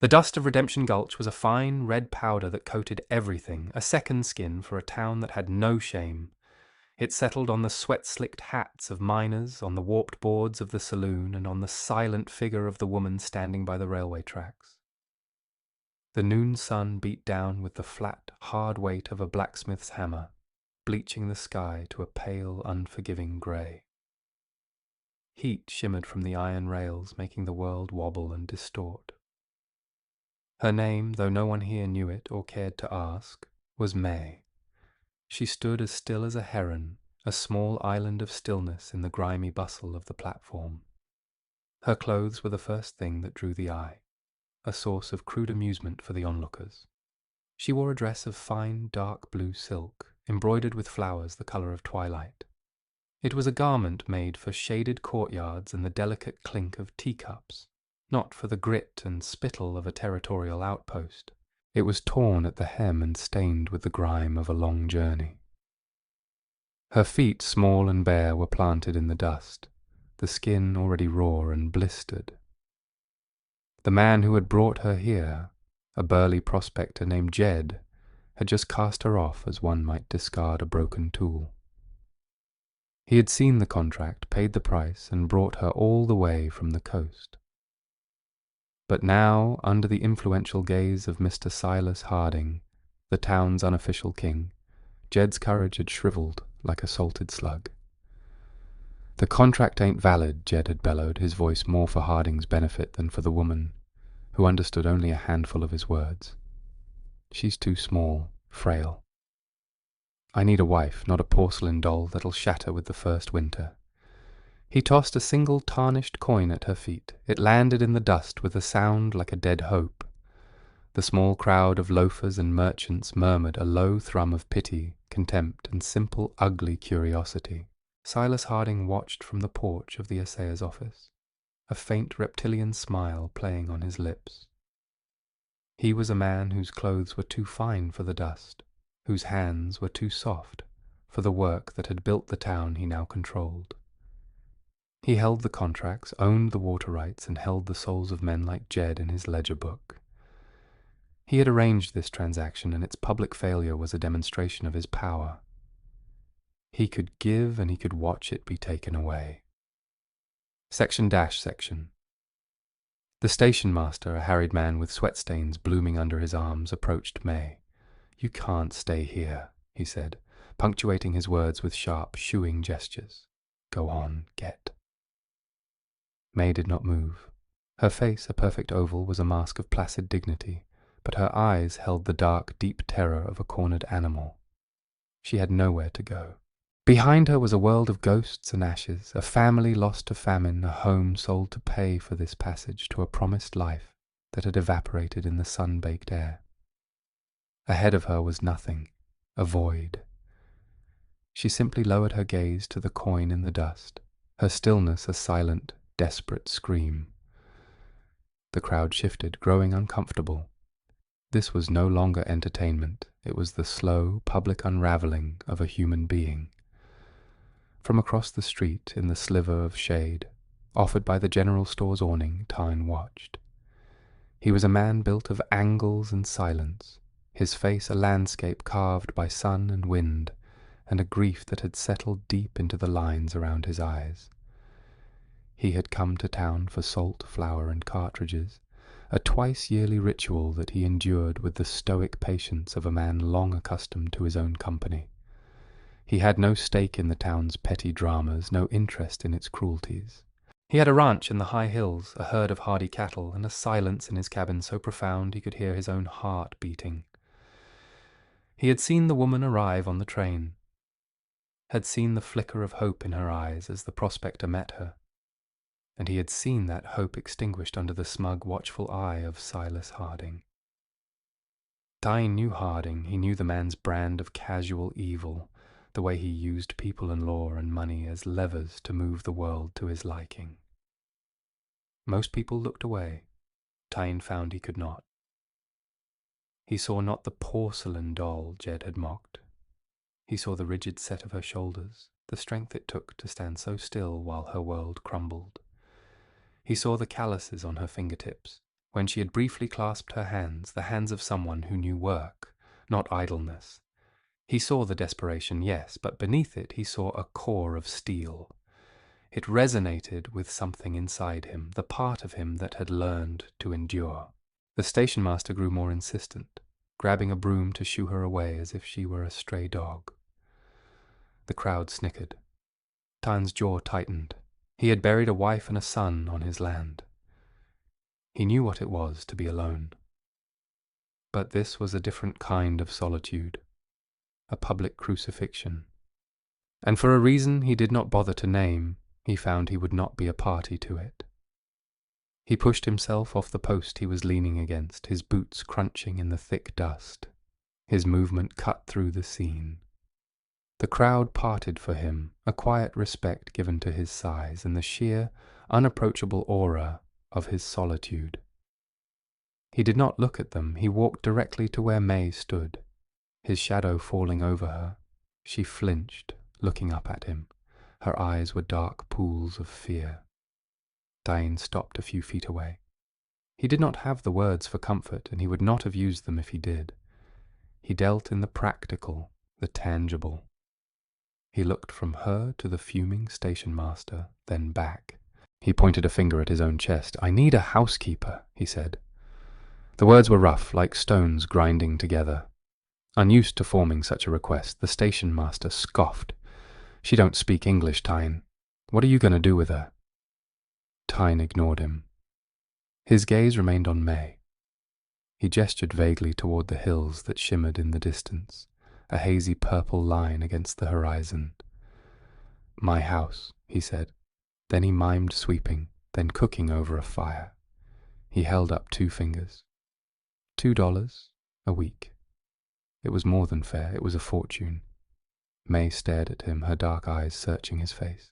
The dust of Redemption Gulch was a fine red powder that coated everything, a second skin for a town that had no shame. It settled on the sweat-slicked hats of miners, on the warped boards of the saloon, and on the silent figure of the woman standing by the railway tracks. The noon sun beat down with the flat, hard weight of a blacksmith's hammer, bleaching the sky to a pale, unforgiving grey. Heat shimmered from the iron rails, making the world wobble and distort. Her name, though no one here knew it or cared to ask, was May. She stood as still as a heron, a small island of stillness in the grimy bustle of the platform. Her clothes were the first thing that drew the eye, a source of crude amusement for the onlookers. She wore a dress of fine, dark blue silk, embroidered with flowers the colour of twilight. It was a garment made for shaded courtyards and the delicate clink of teacups, not for the grit and spittle of a territorial outpost. It was torn at the hem and stained with the grime of a long journey. Her feet, small and bare, were planted in the dust, the skin already raw and blistered. The man who had brought her here, a burly prospector named Jed, had just cast her off as one might discard a broken tool. He had seen the contract, paid the price, and brought her all the way from the coast. But now, under the influential gaze of Mr. Silas Harding, the town's unofficial king, Jed's courage had shriveled like a salted slug. "The contract ain't valid," Jed had bellowed, his voice more for Harding's benefit than for the woman, who understood only a handful of his words. "She's too small, frail. I need a wife, not a porcelain doll that'll shatter with the first winter." He tossed a single tarnished coin at her feet. It landed in the dust with a sound like a dead hope. The small crowd of loafers and merchants murmured a low thrum of pity, contempt, and simple, ugly curiosity. Silas Harding watched from the porch of the assayer's office, a faint reptilian smile playing on his lips. He was a man whose clothes were too fine for the dust, whose hands were too soft for the work that had built the town he now controlled. He held the contracts, owned the water rights, and held the souls of men like Jed in his ledger book. He had arranged this transaction, and its public failure was a demonstration of his power. He could give, and he could watch it be taken away. Section. The station master, a harried man with sweat stains blooming under his arms, approached May. "You can't stay here," he said, punctuating his words with sharp, shooing gestures. "Go on, get." May did not move. Her face, a perfect oval, was a mask of placid dignity, but her eyes held the dark, deep terror of a cornered animal. She had nowhere to go. Behind her was a world of ghosts and ashes, a family lost to famine, a home sold to pay for this passage to a promised life that had evaporated in the sun-baked air. Ahead of her was nothing, a void. She simply lowered her gaze to the coin in the dust, her stillness a silent, desperate scream. The crowd shifted, growing uncomfortable. This was no longer entertainment. It was the slow, public unraveling of a human being. From across the street, in the sliver of shade, offered by the general store's awning, Tyne watched. He was a man built of angles and silence, his face a landscape carved by sun and wind, and a grief that had settled deep into the lines around his eyes. He had come to town for salt, flour, and cartridges, a twice-yearly ritual that he endured with the stoic patience of a man long accustomed to his own company. He had no stake in the town's petty dramas, no interest in its cruelties. He had a ranch in the high hills, a herd of hardy cattle, and a silence in his cabin so profound he could hear his own heart beating. He had seen the woman arrive on the train, had seen the flicker of hope in her eyes as the prospector met her, and he had seen that hope extinguished under the smug, watchful eye of Silas Harding. Tyne knew Harding. He knew the man's brand of casual evil, the way he used people and law and money as levers to move the world to his liking. Most people looked away. Tyne found he could not. He saw not the porcelain doll Jed had mocked. He saw the rigid set of her shoulders, the strength it took to stand so still while her world crumbled. He saw the calluses on her fingertips, When she had briefly clasped her hands, the hands of someone who knew work, not idleness. He saw the desperation, yes, but beneath it he saw a core of steel. It resonated with something inside him, the part of him that had learned to endure. The station master grew more insistent, grabbing a broom to shoo her away as if she were a stray dog. The crowd snickered. Tyne's jaw tightened. He had buried a wife and a son on his land. He knew what it was to be alone. But this was a different kind of solitude, a public crucifixion. And for a reason he did not bother to name, he found he would not be a party to it. He pushed himself off the post he was leaning against, his boots crunching in the thick dust. His movement cut through the scene. The crowd parted for him, a quiet respect given to his size and the sheer, unapproachable aura of his solitude. He did not look at them. He walked directly to where May stood, his shadow falling over her. She flinched, looking up at him. Her eyes were dark pools of fear. Tyne stopped a few feet away. He did not have the words for comfort, and he would not have used them if he did. He dealt in the practical, the tangible. He looked from her to the fuming station master, then back. He pointed a finger at his own chest. "I need a housekeeper," he said. The words were rough, like stones grinding together. Unused to forming such a request, the station master scoffed. "She don't speak English, Tyne. What are you going to do with her?" Tyne ignored him. His gaze remained on May. He gestured vaguely toward the hills that shimmered in the distance, a hazy purple line against the horizon. "My house," he said. Then he mimed sweeping, then cooking over a fire. He held up 2 fingers. $2 a week. It was more than fair, it was a fortune. May stared at him, her dark eyes searching his face.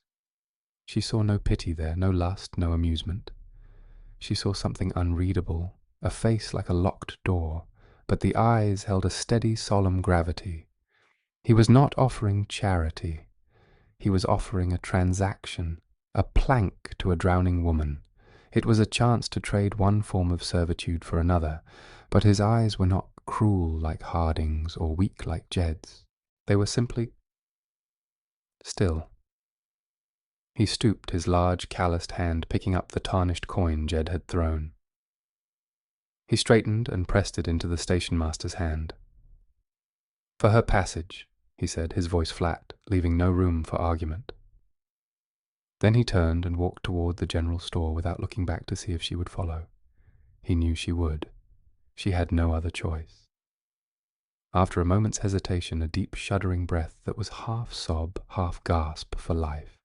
She saw no pity there, no lust, no amusement. She saw something unreadable, a face like a locked door, but the eyes held a steady, solemn gravity. He was not offering charity. He was offering a transaction, a plank to a drowning woman. It was a chance to trade one form of servitude for another, but his eyes were not cruel like Harding's or weak like Jed's. They were simply still. He stooped, his large, calloused hand picking up the tarnished coin Jed had thrown. He straightened and pressed it into the station master's hand. "For her passage," he said, his voice flat, leaving no room for argument. Then he turned and walked toward the general store without looking back to see if she would follow. He knew she would. She had no other choice. After a moment's hesitation, a deep shuddering breath that was half sob, half gasp for life,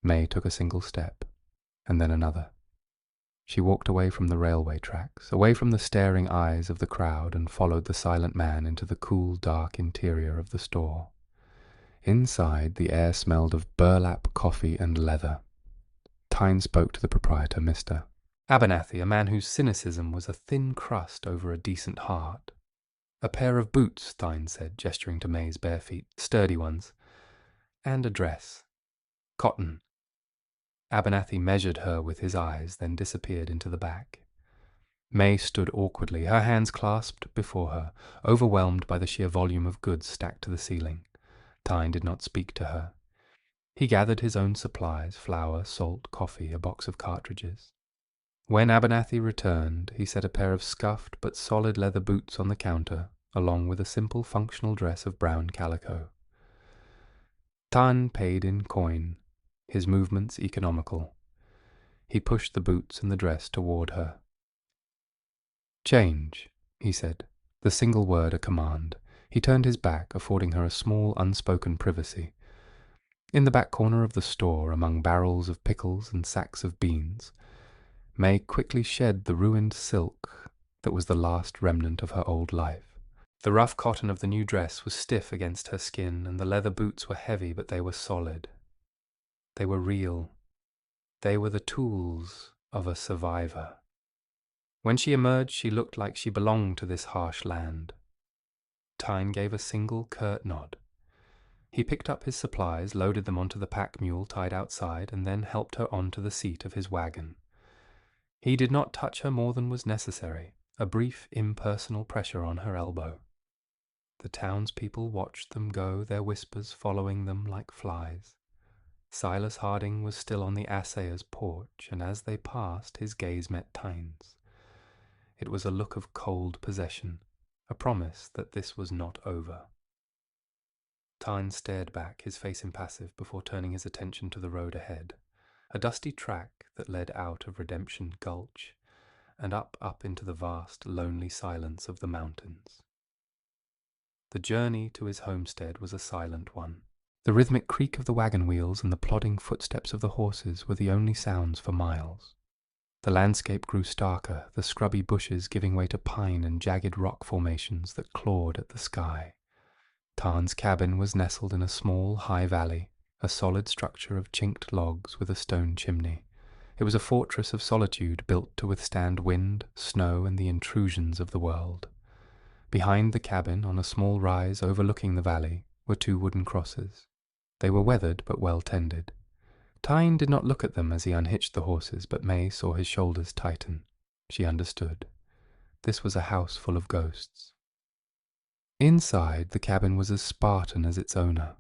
May took a single step, and then another. She walked away from the railway tracks, away from the staring eyes of the crowd, and followed the silent man into the cool, dark interior of the store. Inside, the air smelled of burlap, coffee, and leather. Tyne spoke to the proprietor, Mr. Abernathy, a man whose cynicism was a thin crust over a decent heart. "A pair of boots," Tyne said, gesturing to May's bare feet, "sturdy ones. And a dress. Cotton." Abernathy measured her with his eyes, then disappeared into the back. May stood awkwardly, her hands clasped before her, overwhelmed by the sheer volume of goods stacked to the ceiling. Tyne did not speak to her. He gathered his own supplies, flour, salt, coffee, a box of cartridges. When Abernathy returned, he set a pair of scuffed but solid leather boots on the counter, along with a simple functional dress of brown calico. Tyne paid in coin, his movements economical. He pushed the boots and the dress toward her. "Change," he said, the single word a command. He turned his back, affording her a small, unspoken privacy. In the back corner of the store, among barrels of pickles and sacks of beans, May quickly shed the ruined silk that was the last remnant of her old life. The rough cotton of the new dress was stiff against her skin, and the leather boots were heavy, but they were solid. They were real. They were the tools of a survivor. When she emerged, she looked like she belonged to this harsh land. Tyne gave a single curt nod. He picked up his supplies, loaded them onto the pack mule tied outside, and then helped her onto the seat of his wagon. He did not touch her more than was necessary, a brief impersonal pressure on her elbow. The townspeople watched them go, their whispers following them like flies. Silas Harding was still on the assayer's porch, and as they passed, his gaze met Tyne's. It was a look of cold possession, a promise that this was not over. Tyne stared back, his face impassive, before turning his attention to the road ahead, a dusty track that led out of Redemption Gulch and up into the vast, lonely silence of the mountains. The journey to his homestead was a silent one. The rhythmic creak of the wagon wheels and the plodding footsteps of the horses were the only sounds for miles. The landscape grew starker, the scrubby bushes giving way to pine and jagged rock formations that clawed at the sky. Tarn's cabin was nestled in a small, high valley, a solid structure of chinked logs with a stone chimney. It was a fortress of solitude built to withstand wind, snow, and the intrusions of the world. Behind the cabin, on a small rise overlooking the valley, were 2 wooden crosses. They were weathered but well tended. Tyne did not look at them as he unhitched the horses, but May saw his shoulders tighten. She understood. This was a house full of ghosts. Inside, the cabin was as Spartan as its owner.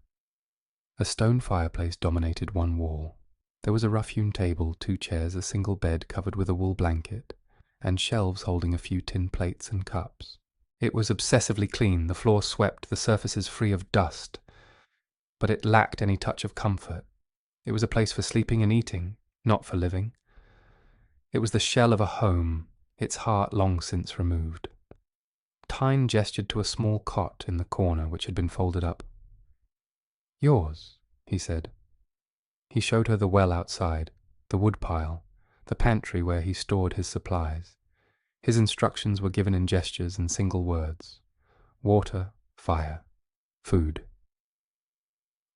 A stone fireplace dominated one wall. There was a rough-hewn table, 2 chairs, a single bed covered with a wool blanket, and shelves holding a few tin plates and cups. It was obsessively clean, the floor swept, the surfaces free of dust, but it lacked any touch of comfort. It was a place for sleeping and eating, not for living. It was the shell of a home, its heart long since removed. Tyne gestured to a small cot in the corner which had been folded up. "Yours," he said. He showed her the well outside, the woodpile, the pantry where he stored his supplies. His instructions were given in gestures and single words: water, fire, food.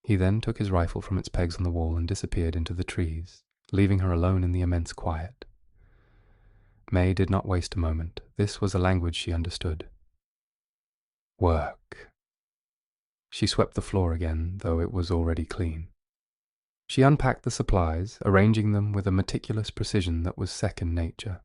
He then took his rifle from its pegs on the wall and disappeared into the trees, leaving her alone in the immense quiet. May did not waste a moment. This was a language she understood. Work. She swept the floor again, though it was already clean. She unpacked the supplies, arranging them with a meticulous precision that was second nature.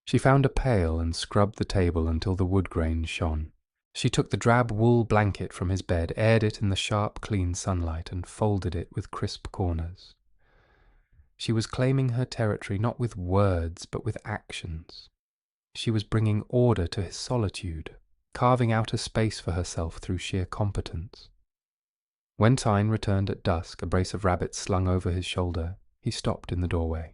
She found a pail and scrubbed the table until the wood grains shone. She took the drab wool blanket from his bed, aired it in the sharp, clean sunlight, and folded it with crisp corners. She was claiming her territory not with words, but with actions. She was bringing order to his solitude, carving out a space for herself through sheer competence. When Tyne returned at dusk, a brace of rabbits slung over his shoulder, he stopped in the doorway.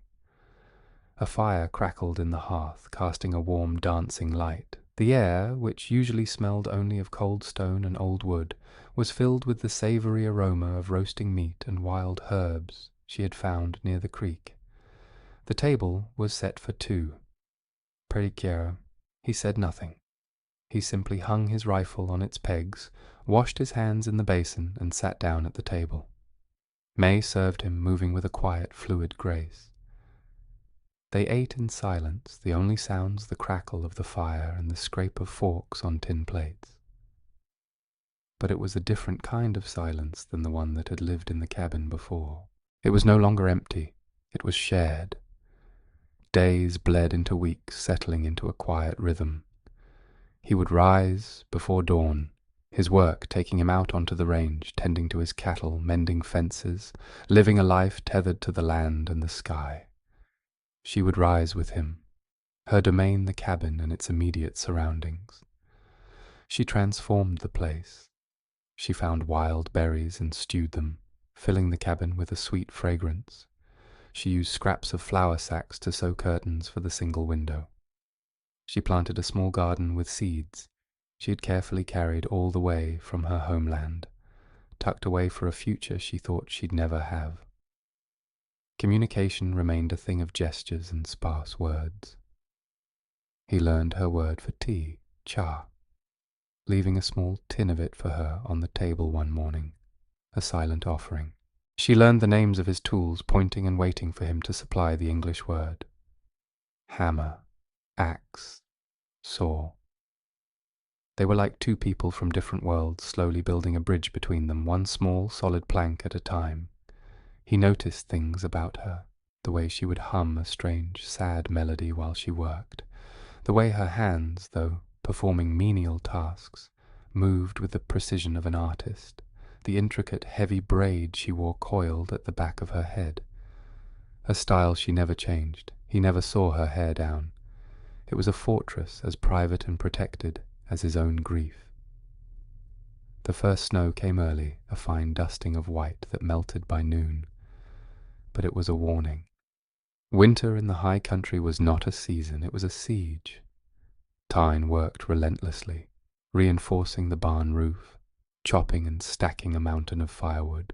A fire crackled in the hearth, casting a warm, dancing light. The air, which usually smelled only of cold stone and old wood, was filled with the savoury aroma of roasting meat and wild herbs she had found near the creek. The table was set for 2. Prairie. He said nothing. He simply hung his rifle on its pegs, washed his hands in the basin, and sat down at the table. May served him, moving with a quiet, fluid grace. They ate in silence, the only sounds the crackle of the fire and the scrape of forks on tin plates. But it was a different kind of silence than the one that had lived in the cabin before. It was no longer empty, it was shared. Days bled into weeks, settling into a quiet rhythm. He would rise before dawn, his work taking him out onto the range, tending to his cattle, mending fences, living a life tethered to the land and the sky. She would rise with him, her domain the cabin and its immediate surroundings. She transformed the place. She found wild berries and stewed them, filling the cabin with a sweet fragrance. She used scraps of flour sacks to sew curtains for the single window. She planted a small garden with seeds she had carefully carried all the way from her homeland, tucked away for a future she thought she'd never have. Communication remained a thing of gestures and sparse words. He learned her word for tea, cha, leaving a small tin of it for her on the table one morning, a silent offering. She learned the names of his tools, pointing and waiting for him to supply the English word. Hammer, axe, saw. They were like 2 people from different worlds, slowly building a bridge between them, one small, solid plank at a time. He noticed things about her. The way she would hum a strange, sad melody while she worked. The way her hands, though performing menial tasks, moved with the precision of an artist. The intricate, heavy braid she wore coiled at the back of her head. A style she never changed. He never saw her hair down. It was a fortress as private and protected as his own grief. The first snow came early, a fine dusting of white that melted by noon. But it was a warning. Winter in the high country was not a season, it was a siege. Tyne worked relentlessly, reinforcing the barn roof, chopping and stacking a mountain of firewood.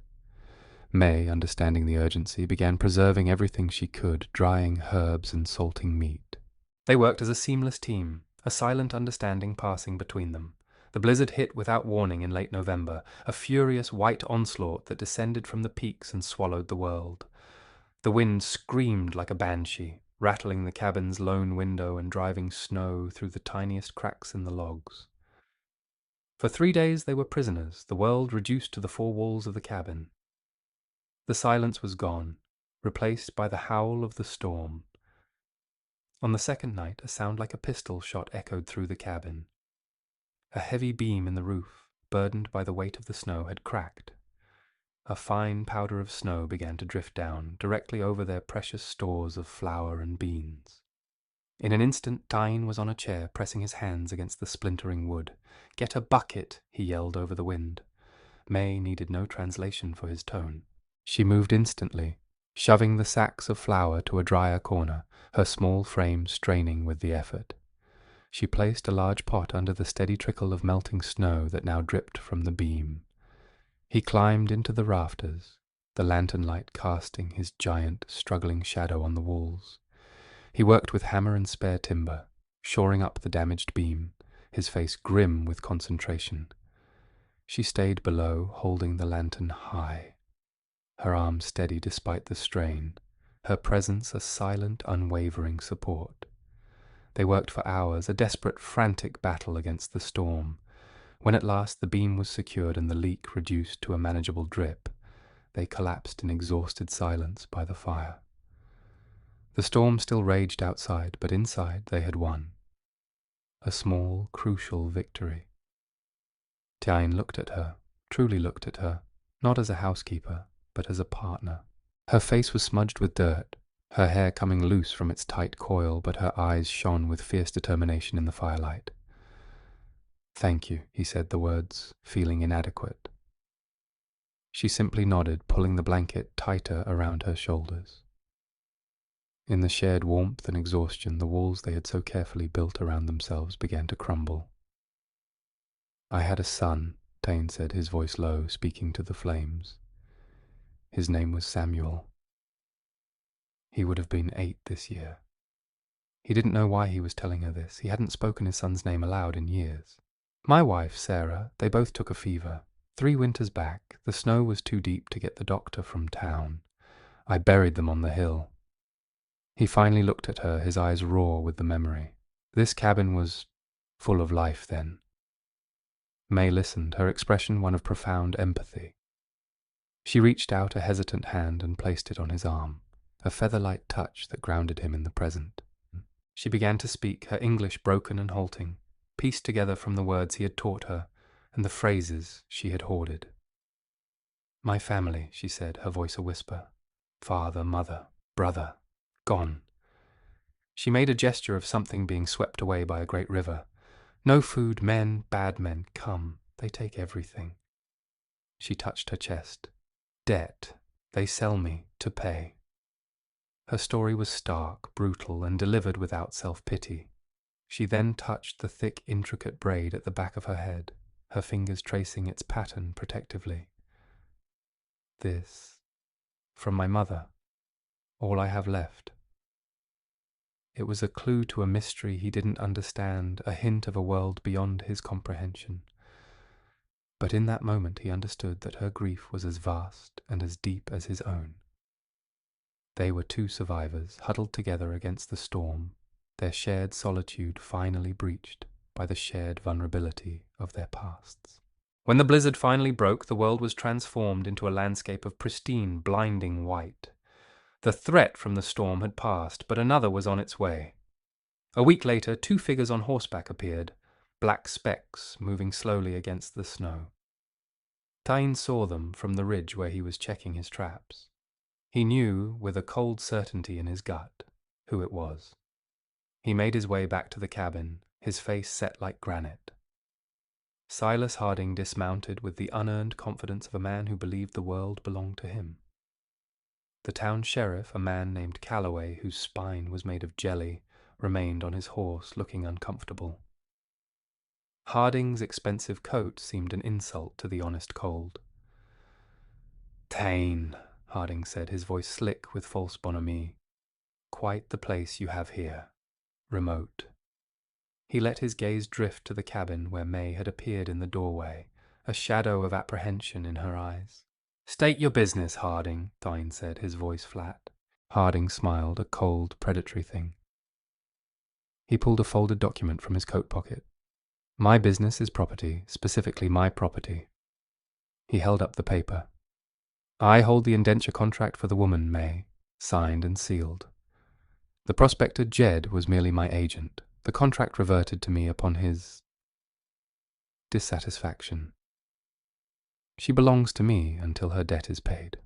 May, understanding the urgency, began preserving everything she could, drying herbs and salting meat. They worked as a seamless team, a silent understanding passing between them. The blizzard hit without warning in late November, a furious white onslaught that descended from the peaks and swallowed the world. The wind screamed like a banshee, rattling the cabin's lone window and driving snow through the tiniest cracks in the logs. For 3 days they were prisoners, the world reduced to the 4 walls of the cabin. The silence was gone, replaced by the howl of the storm. On the second night, a sound like a pistol shot echoed through the cabin. A heavy beam in the roof, burdened by the weight of the snow, had cracked. A fine powder of snow began to drift down, directly over their precious stores of flour and beans. In an instant, Tyne was on a chair, pressing his hands against the splintering wood. "Get a bucket," he yelled over the wind. May needed no translation for his tone. She moved instantly, shoving the sacks of flour to a drier corner, her small frame straining with the effort. She placed a large pot under the steady trickle of melting snow that now dripped from the beam. He climbed into the rafters, the lantern light casting his giant, struggling shadow on the walls. He worked with hammer and spare timber, shoring up the damaged beam, his face grim with concentration. She stayed below, holding the lantern high, her arm steady despite the strain, her presence a silent, unwavering support. They worked for hours, a desperate, frantic battle against the storm. When at last the beam was secured and the leak reduced to a manageable drip, they collapsed in exhausted silence by the fire. The storm still raged outside, but inside they had won. A small, crucial victory. Tyne looked at her, truly looked at her, not as a housekeeper, but as a partner. Her face was smudged with dirt, her hair coming loose from its tight coil, but her eyes shone with fierce determination in the firelight. "Thank you," he said the words, feeling inadequate. She simply nodded, pulling the blanket tighter around her shoulders. In the shared warmth and exhaustion, the walls they had so carefully built around themselves began to crumble. "I had a son," Tyne said, his voice low, speaking to the flames. "His name was Samuel. He would have been 8 this year." He didn't know why he was telling her this. He hadn't spoken his son's name aloud in years. "My wife, Sarah, they both took a fever. 3 winters back, the snow was too deep to get the doctor from town. I buried them on the hill." He finally looked at her, his eyes raw with the memory. This cabin was full of life then. May listened, her expression one of profound empathy. She reached out a hesitant hand and placed it on his arm, a feather-light touch that grounded him in the present. She began to speak, her English broken and halting, pieced together from the words he had taught her and the phrases she had hoarded. "My family," she said, her voice a whisper. "Father, mother, brother, gone." She made a gesture of something being swept away by a great river. "No food, men, bad men, come. They take everything." She touched her chest. "Debt. They sell me to pay." Her story was stark, brutal, and delivered without self-pity. She then touched the thick, intricate braid at the back of her head, her fingers tracing its pattern protectively. "This, from my mother, all I have left." It was a clue to a mystery he didn't understand, a hint of a world beyond his comprehension. But in that moment he understood that her grief was as vast and as deep as his own. They were 2 survivors, huddled together against the storm, their shared solitude finally breached by the shared vulnerability of their pasts. When the blizzard finally broke, the world was transformed into a landscape of pristine, blinding white. The threat from the storm had passed, but another was on its way. A week later, 2 figures on horseback appeared, black specks moving slowly against the snow. Tyne saw them from the ridge where he was checking his traps. He knew, with a cold certainty in his gut, who it was. He made his way back to the cabin, his face set like granite. Silas Harding dismounted with the unearned confidence of a man who believed the world belonged to him. The town sheriff, a man named Calloway, whose spine was made of jelly, remained on his horse, looking uncomfortable. Harding's expensive coat seemed an insult to the honest cold. "Tyne," Harding said, his voice slick with false bonhomie. "Quite the place you have here. Remote." He let his gaze drift to the cabin where May had appeared in the doorway, a shadow of apprehension in her eyes. "State your business, Harding," Tyne said, his voice flat. Harding smiled, a cold, predatory thing. He pulled a folded document from his coat pocket. "My business is property, specifically my property." He held up the paper. "I hold the indenture contract for the woman, May, signed and sealed. The prospector Jed was merely my agent. The contract reverted to me upon his dissatisfaction. She belongs to me until her debt is paid."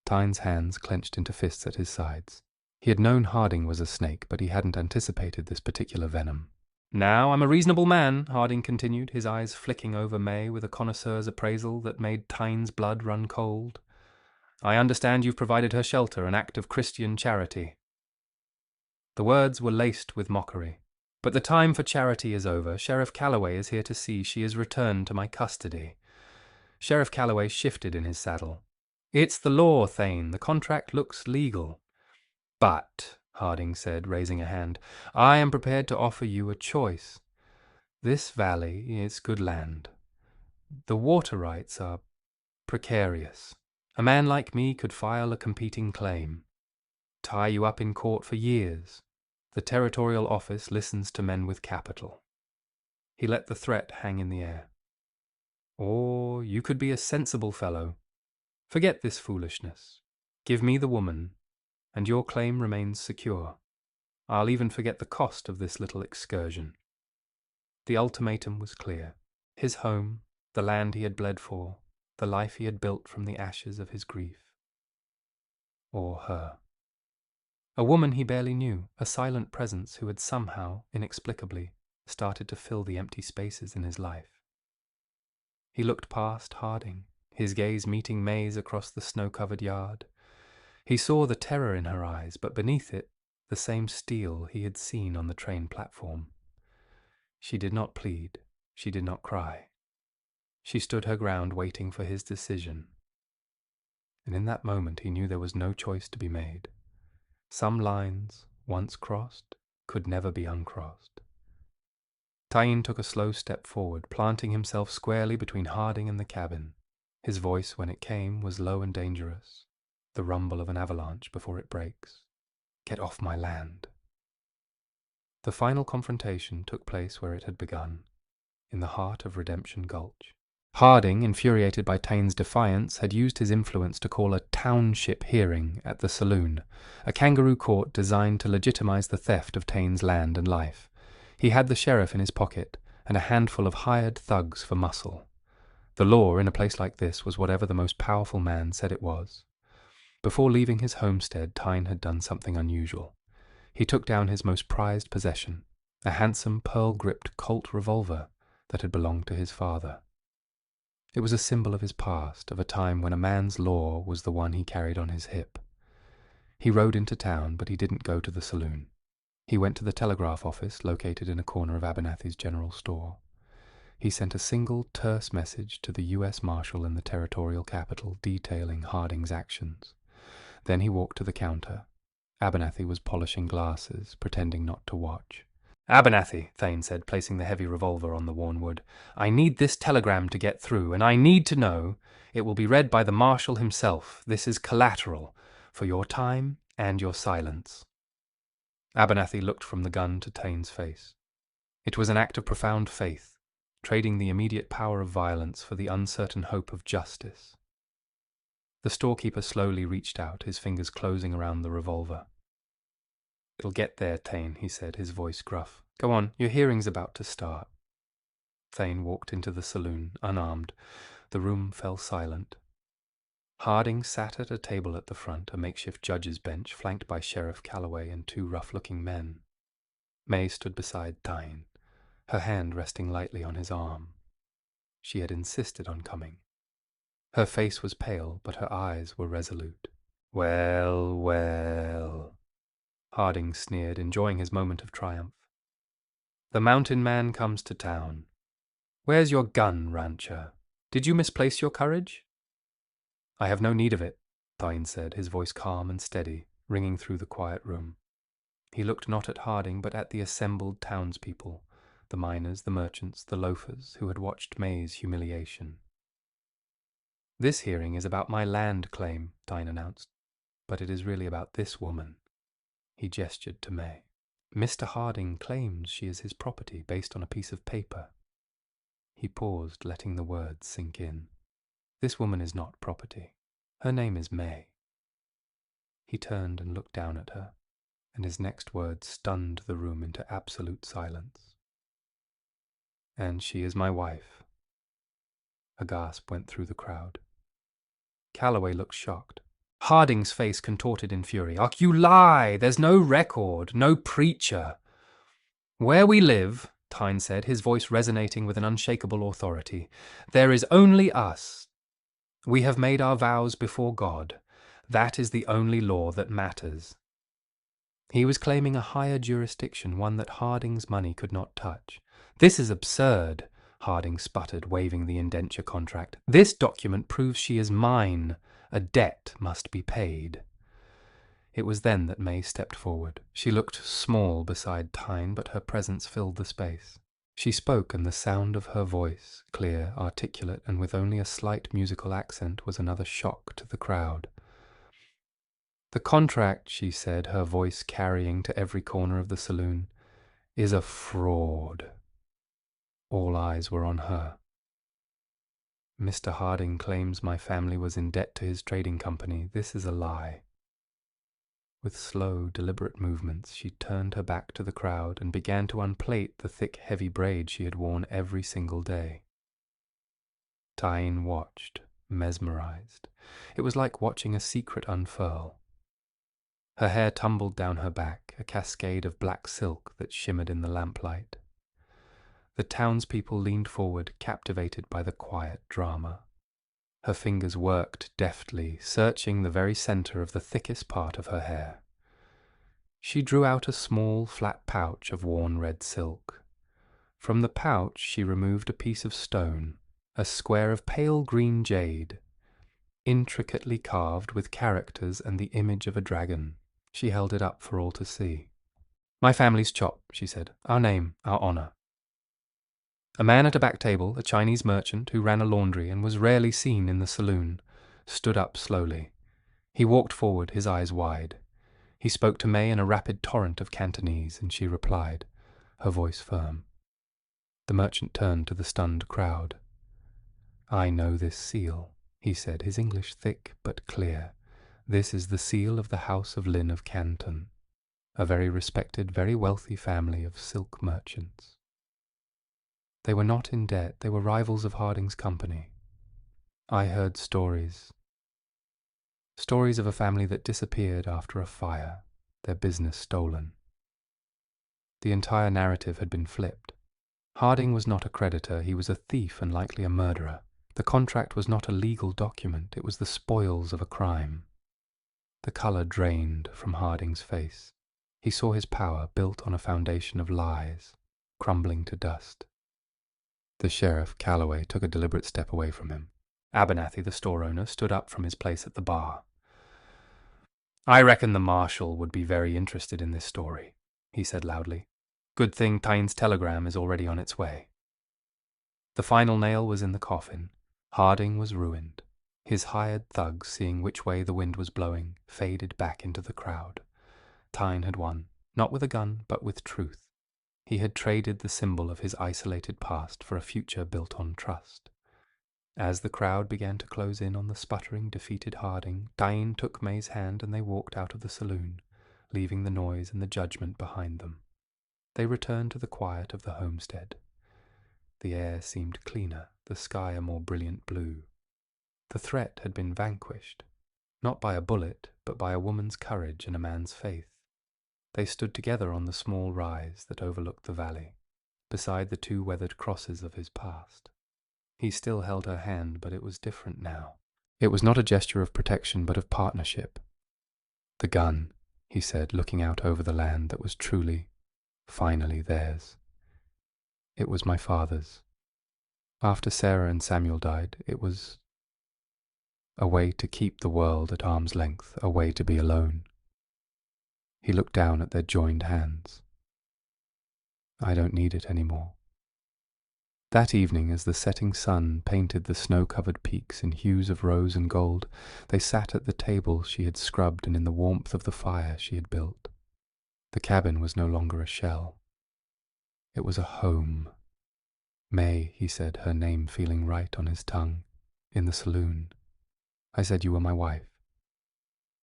Tyne's hands clenched into fists at his sides. He had known Harding was a snake, but he hadn't anticipated this particular venom. "Now I'm a reasonable man," Harding continued, his eyes flicking over May with a connoisseur's appraisal that made Tyne's blood run cold. "I understand you've provided her shelter, an act of Christian charity." The words were laced with mockery. "But the time for charity is over. Sheriff Calloway is here to see she is returned to my custody." Sheriff Calloway shifted in his saddle. "It's the law, Thane. The contract looks legal." "But," Harding said, raising a hand, "I am prepared to offer you a choice. This valley is good land. The water rights are precarious. A man like me could file a competing claim, tie you up in court for years. The territorial office listens to men with capital." He let the threat hang in the air. "Or you could be a sensible fellow. Forget this foolishness. Give me the woman, and your claim remains secure. I'll even forget the cost of this little excursion." The ultimatum was clear. His home, the land he had bled for, the life he had built from the ashes of his grief. Or her. A woman he barely knew, a silent presence who had somehow, inexplicably, started to fill the empty spaces in his life. He looked past Harding, his gaze meeting May's across the snow-covered yard. He saw the terror in her eyes, but beneath it, the same steel he had seen on the train platform. She did not plead. She did not cry. She stood her ground, waiting for his decision. And in that moment he knew there was no choice to be made. Some lines, once crossed, could never be uncrossed. Tyne took a slow step forward, planting himself squarely between Harding and the cabin. His voice, when it came, was low and dangerous, the rumble of an avalanche before it breaks. "Get off my land." The final confrontation took place where it had begun, in the heart of Redemption Gulch. Harding, infuriated by Tyne's defiance, had used his influence to call a township hearing at the saloon, a kangaroo court designed to legitimize the theft of Tyne's land and life. He had the sheriff in his pocket, and a handful of hired thugs for muscle. The law in a place like this was whatever the most powerful man said it was. Before leaving his homestead, Tyne had done something unusual. He took down his most prized possession, a handsome pearl-gripped Colt revolver that had belonged to his father. It was a symbol of his past, of a time when a man's law was the one he carried on his hip. He rode into town, but he didn't go to the saloon. He went to the telegraph office located in a corner of Abernathy's general store. He sent a single terse message to the U.S. Marshal in the territorial capital detailing Harding's actions. Then he walked to the counter. Abernathy was polishing glasses, pretending not to watch. "Abernathy," Thane said, placing the heavy revolver on the worn wood, "I need this telegram to get through, and I need to know it will be read by the Marshal himself. This is collateral for your time and your silence." Abernathy looked from the gun to Thane's face. It was an act of profound faith, trading the immediate power of violence for the uncertain hope of justice. The storekeeper slowly reached out, his fingers closing around the revolver. "It'll get there, Thane," he said, his voice gruff. "Go on, your hearing's about to start." Thane walked into the saloon, unarmed. The room fell silent. Harding sat at a table at the front, a makeshift judge's bench, flanked by Sheriff Calloway and two rough-looking men. May stood beside Thane, her hand resting lightly on his arm. She had insisted on coming. Her face was pale, but her eyes were resolute. "Well, well," Harding sneered, enjoying his moment of triumph. "The mountain man comes to town. Where's your gun, rancher? Did you misplace your courage?" "I have no need of it," Thane said, his voice calm and steady, ringing through the quiet room. He looked not at Harding, but at the assembled townspeople, the miners, the merchants, the loafers, who had watched May's humiliation. "This hearing is about my land claim," Thane announced, "but it is really about this woman." He gestured to May. "Mr. Harding claims she is his property based on a piece of paper." He paused, letting the words sink in. "This woman is not property. Her name is May." He turned and looked down at her, and his next words stunned the room into absolute silence. "And she is my wife." A gasp went through the crowd. Calloway looked shocked. Harding's face contorted in fury. "You lie! There's no record, no preacher." "Where we live," Tyne said, his voice resonating with an unshakable authority, "there is only us. We have made our vows before God. That is the only law that matters." He was claiming a higher jurisdiction, one that Harding's money could not touch. "This is absurd," Harding sputtered, waving the indenture contract. "This document proves she is mine. A debt must be paid." It was then that May stepped forward. She looked small beside Tyne, but her presence filled the space. She spoke, and the sound of her voice, clear, articulate, and with only a slight musical accent, was another shock to the crowd. "The contract," she said, her voice carrying to every corner of the saloon, "is a fraud." All eyes were on her. "Mr. Harding claims my family was in debt to his trading company. This is a lie." With slow, deliberate movements, she turned her back to the crowd and began to unplait the thick, heavy braid she had worn every single day. Tyne watched, mesmerized. It was like watching a secret unfurl. Her hair tumbled down her back, a cascade of black silk that shimmered in the lamplight. The townspeople leaned forward, captivated by the quiet drama. Her fingers worked deftly, searching the very center of the thickest part of her hair. She drew out a small, flat pouch of worn red silk. From the pouch she removed a piece of stone, a square of pale green jade, intricately carved with characters and the image of a dragon. She held it up for all to see. "My family's chop," she said. "Our name, our honor." A man at a back table, a Chinese merchant who ran a laundry and was rarely seen in the saloon, stood up slowly. He walked forward, his eyes wide. He spoke to May in a rapid torrent of Cantonese, and she replied, her voice firm. The merchant turned to the stunned crowd. "I know this seal," he said, his English thick but clear. "This is the seal of the House of Lin of Canton, a very respected, very wealthy family of silk merchants. They were not in debt, they were rivals of Harding's company. I heard stories of a family that disappeared after a fire, their business stolen. The entire narrative had been flipped. Harding was not a creditor, he was a thief and likely a murderer. The contract was not a legal document, it was the spoils of a crime. The color drained from Harding's face. He saw his power, built on a foundation of lies, crumbling to dust. The sheriff, Calloway, took a deliberate step away from him. Abernathy, the store owner, stood up from his place at the bar. "I reckon the marshal would be very interested in this story," he said loudly. "Good thing Tyne's telegram is already on its way." The final nail was in the coffin. Harding was ruined. His hired thugs, seeing which way the wind was blowing, faded back into the crowd. Tyne had won, not with a gun, but with truth. He had traded the symbol of his isolated past for a future built on trust. As the crowd began to close in on the sputtering, defeated Harding, Diane took May's hand and they walked out of the saloon, leaving the noise and the judgment behind them. They returned to the quiet of the homestead. The air seemed cleaner, the sky a more brilliant blue. The threat had been vanquished, not by a bullet, but by a woman's courage and a man's faith. They stood together on the small rise that overlooked the valley, beside the two weathered crosses of his past. He still held her hand, but it was different now. It was not a gesture of protection, but of partnership. "The gun," he said, looking out over the land that was truly, finally theirs. "It was my father's. After Sarah and Samuel died, it was a way to keep the world at arm's length, a way to be alone." He looked down at their joined hands. "I don't need it anymore." That evening, as the setting sun painted the snow-covered peaks in hues of rose and gold, they sat at the table she had scrubbed and in the warmth of the fire she had built. The cabin was no longer a shell. It was a home. "May," he said, her name feeling right on his tongue, "in the saloon. I said you were my wife."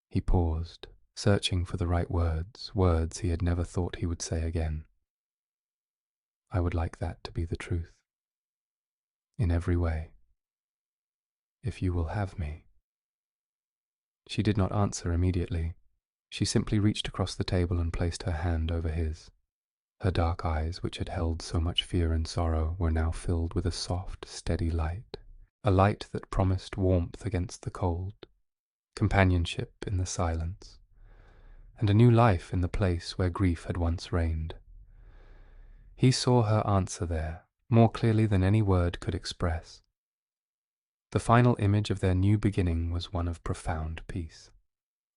He paused, searching for the right words, words he had never thought he would say again. "I would like that to be the truth. In every way. If you will have me." She did not answer immediately. She simply reached across the table and placed her hand over his. Her dark eyes, which had held so much fear and sorrow, were now filled with a soft, steady light, a light that promised warmth against the cold, companionship in the silence, and a new life in the place where grief had once reigned. He saw her answer there, more clearly than any word could express. The final image of their new beginning was one of profound peace.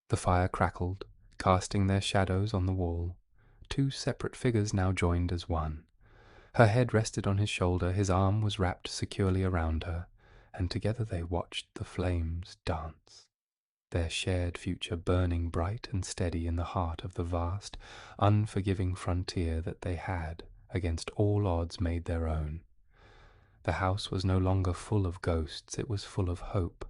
The fire crackled, casting their shadows on the wall, two separate figures now joined as one. Her head rested on his shoulder, his arm was wrapped securely around her, and together they watched the flames dance, their shared future burning bright and steady in the heart of the vast, unforgiving frontier that they had, against all odds, made their own. The house was no longer full of ghosts, it was full of hope,